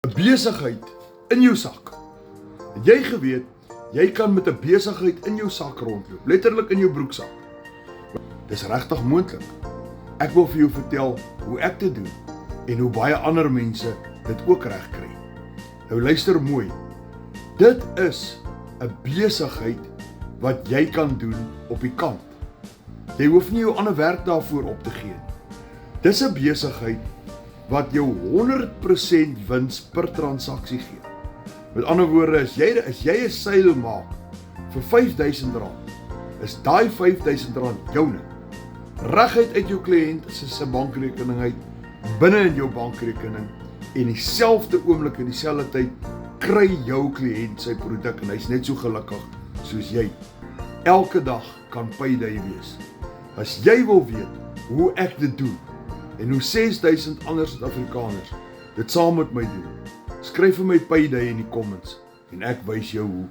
'n besigheid in jou sak. Het jy geweet, jy kan met 'n besigheid in jou sak rondloop, letterlik in jou broeksak. Dis regtig moontlik. Ek wil vir jou vertel hoe ek dit doen en hoe baie ander mense dit ook reg kry. Nou luister mooi. Dit is 'n besigheid wat jy kan doen op die kant. Jy hoef nie jou ander werk daarvoor op te gee. Dis 'n besigheid wat jou 100% wins per transaksie gee. Met ander woorde, as jy 'n seil maak vir R5,000, is daai R5,000 joune. Reguit uit jou kliënt se bankrekening uit, binne in jou bankrekening, en dieselfde oomblik en dieselfde tyd kry jou kliënt sy produk en hy's net so gelukkig soos jy. Elke dag kan payday wees. As jy wil weet hoe ek dit doen en hoe 6,000 ander Suid-Afrikaners dit saam met my doen, skryf vir my payday in die comments en ek wys jou hoe.